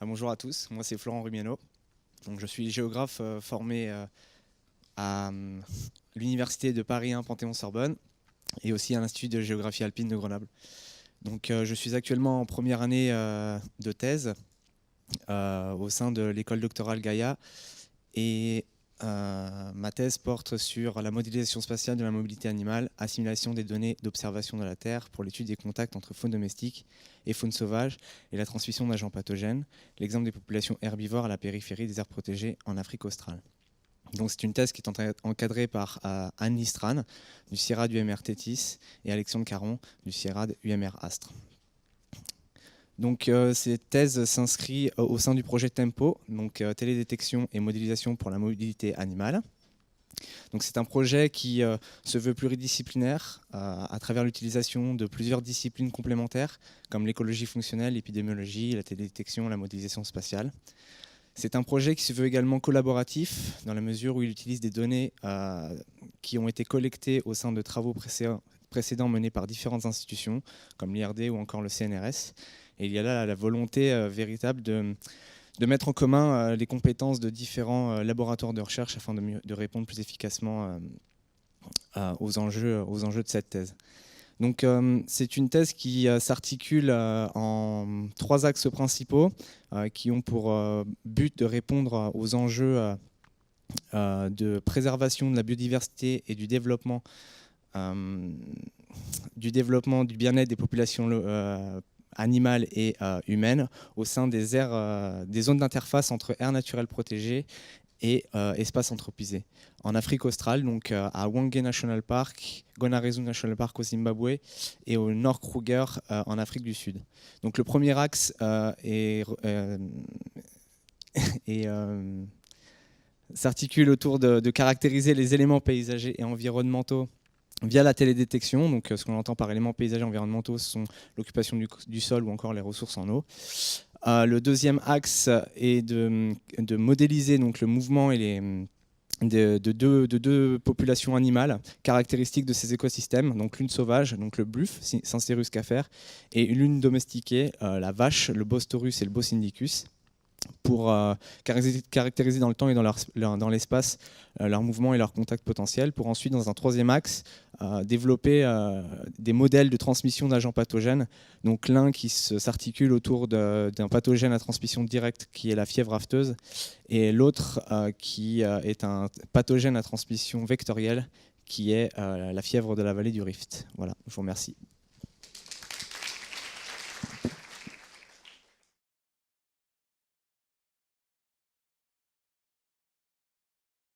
Bonjour à tous, moi c'est Florent Rumiano. Donc, je suis géographe formé à l'Université de Paris 1 Panthéon-Sorbonne et aussi à l'Institut de géographie alpine de Grenoble. Donc, je suis actuellement en première année de thèse au sein de l'école doctorale Gaïa et ma thèse porte sur la modélisation spatiale de la mobilité animale, assimilation des données d'observation de la Terre pour l'étude des contacts entre faune domestique et faune sauvage et la transmission d'agents pathogènes, l'exemple des populations herbivores à la périphérie des aires protégées en Afrique australe. Donc c'est une thèse qui est encadrée par Anne Listran du CIRAD UMR Tétis et Alexandre Caron du CIRAD UMR Astre. Donc cette thèse s'inscrit au sein du projet TEMPO, donc télédétection et modélisation pour la mobilité animale. Donc c'est un projet qui se veut pluridisciplinaire à travers l'utilisation de plusieurs disciplines complémentaires comme l'écologie fonctionnelle, l'épidémiologie, la télédétection, la modélisation spatiale. C'est un projet qui se veut également collaboratif dans la mesure où il utilise des données qui ont été collectées au sein de travaux précédents menés par différentes institutions comme l'IRD ou encore le CNRS. Et il y a là la volonté véritable de mettre en commun les compétences de différents laboratoires de recherche afin de répondre plus efficacement aux enjeux de cette thèse. Donc, c'est une thèse qui s'articule en 3 axes principaux qui ont pour but de répondre aux enjeux de préservation de la biodiversité et du développement du bien-être des populations animales et humaines au sein des zones d'interface entre aires naturelles protégées et espaces anthropisés. En Afrique australe, donc à Hwange National Park, Gonarezu National Park au Zimbabwe et au Nord Kruger en Afrique du Sud. Donc le premier axe s'articule autour de caractériser les éléments paysagers et environnementaux via la télédétection. Donc ce qu'on entend par éléments paysagers et environnementaux, ce sont l'occupation du sol ou encore les ressources en eau. Le deuxième axe est de modéliser donc, le mouvement et de deux populations animales caractéristiques de ces écosystèmes, donc l'une sauvage, donc le buff, Syncerus cafer, et l'une domestiquée, la vache, le Bostorus et le Bos indicus, pour caractériser dans le temps et dans l'espace leurs mouvements et leurs contacts potentiels, pour ensuite, dans un troisième axe, développer des modèles de transmission d'agents pathogènes. Donc l'un qui s'articule autour d'un pathogène à transmission directe qui est la fièvre afteuse, et l'autre qui est un pathogène à transmission vectorielle qui est la fièvre de la vallée du Rift. Voilà, je vous remercie.